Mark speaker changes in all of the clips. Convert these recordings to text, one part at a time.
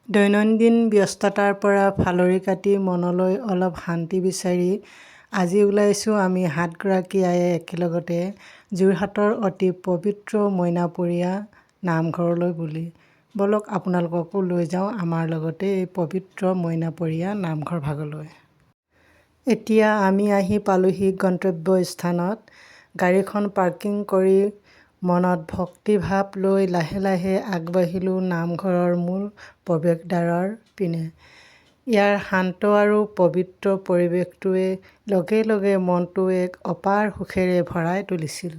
Speaker 1: দৈনন্দিন ব্যস্ততাৰ পৰা ফালৰি কাটি মনলৈ অলপ শান্তি বিচাৰি আজি ওলাইছোঁ আমি 7গৰাকী আয়ে একেলগতে যোৰহাটৰ অতি পবিত্ৰ মইনাপৰীয়া নামঘৰলৈ বুলি। বলক আপোনালোককো লৈ যাওঁ আমাৰ লগতে এই পবিত্ৰ মইনাপৰীয়া নামঘৰ ভাগলৈ। এতিয়া আমি আহি পালোহি গন্তব্য স্থানত। গাড়ীখন পাৰ্কিং কৰি মনত ভক্তিভাৱ লৈ লাহে লাহে আগবাঢ়িলোঁ নামঘৰৰ মূল প্ৰৱেশদ্বাৰৰ পিনে। ইয়াৰ শান্ত আৰু পবিত্ৰ পৰিৱেশটোৱে লগে লগে মনটো এক অপাৰ সুখেৰে ভৰাই তুলিছিল।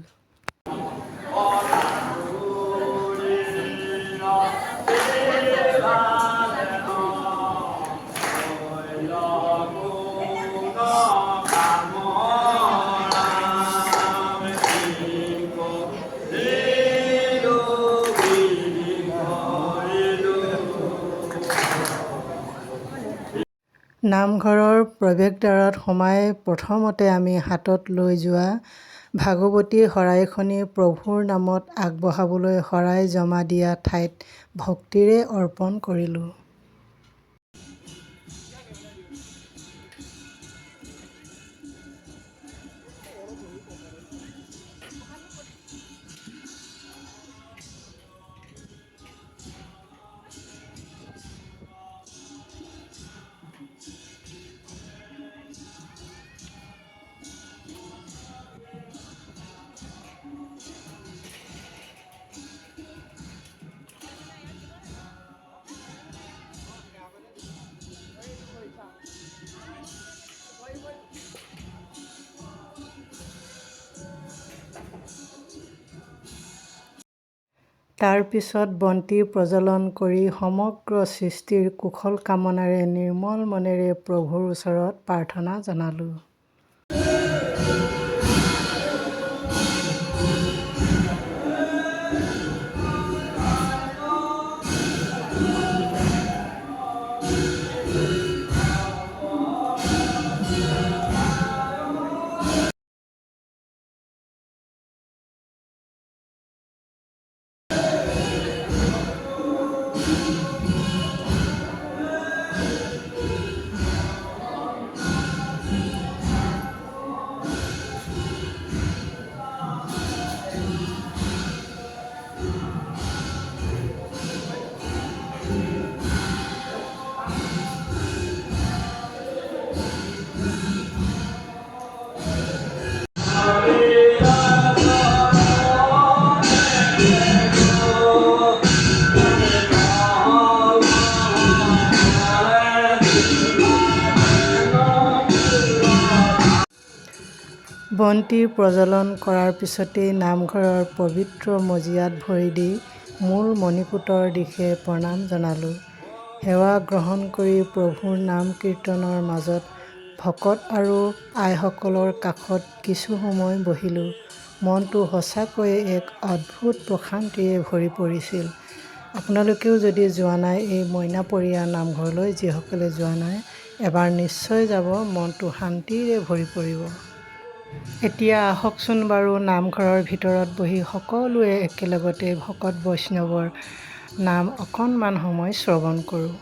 Speaker 1: নামঘৰৰ প্ৰৱেশদ্বাৰত সোমাই প্ৰথমতে আমি হাতত লৈ যোৱা ভাগৱতী শৰাইখনি প্ৰভুৰ নামত আগবঢ়াবলৈ শৰাই জমা দিয়া ঠাইত ভক্তিৰে অৰ্পণ কৰিলোঁ। তাৰ পিছত বন্তি প্ৰজ্বলন কৰি সমগ্ৰ সৃষ্টিৰ কুশল কামনাৰে নিৰ্মল মনেৰে প্ৰভুৰ ওচৰত প্ৰাৰ্থনা জনালোঁ। বন্তি প্ৰজ্বলন কৰাৰ পিছতেই নামঘৰৰ পবিত্ৰ মজিয়াত ভৰি দি মূল মণিকূটৰ দিশে প্ৰণাম জনালোঁ। সেৱা গ্ৰহণ কৰি প্ৰভুৰ নাম কীৰ্তনৰ মাজত ভকত আৰু আইসকলৰ কাষত কিছু সময় বহিলোঁ। মনটো সঁচাকৈয়ে এক অদ্ভুত প্ৰশান্তিৰে ভৰি পৰিছিল। আপোনালোকেও যদি যোৱা নাই এই মইনাপৰীয়া নামঘৰলৈ, যিসকলে যোৱা নাই এবাৰ নিশ্চয় যাব, মনটো শান্তিৰে ভৰি পৰিব। এতিয়া আহকচোন বাৰু নামঘৰৰ ভিতৰত বহি সকলোৱে একেলগতে ভকত বৈষ্ণৱৰ নাম অকণমান সময় শ্ৰৱণ কৰোঁ।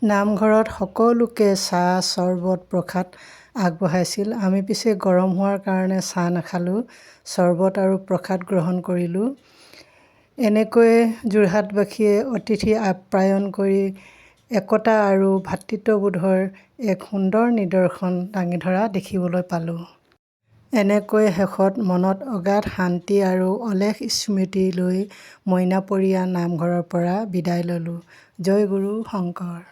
Speaker 1: নামঘৰত সকলোকে চাহ চৰবত প্ৰসাদ আগবঢ়াইছিল। আমি পিছে গৰম হোৱাৰ কাৰণে চাহ নাখালোঁ, চৰবত আৰু প্ৰসাদ গ্ৰহণ কৰিলোঁ। এনেকৈয়ে যোৰহাটবাসীয়ে অতিথি আপ্যায়ন কৰি একতা আৰু ভাতৃত্ববোধৰ এক সুন্দৰ নিদৰ্শন দাঙি ধৰা দেখিবলৈ পালোঁ। এনেকৈ শেষত মনত অগাধ শান্তি আৰু অলেখ স্মৃতি লৈ মইনাপৰীয়া নামঘৰৰ পৰা বিদায় ল'লোঁ। জয় গুৰু শংকৰ।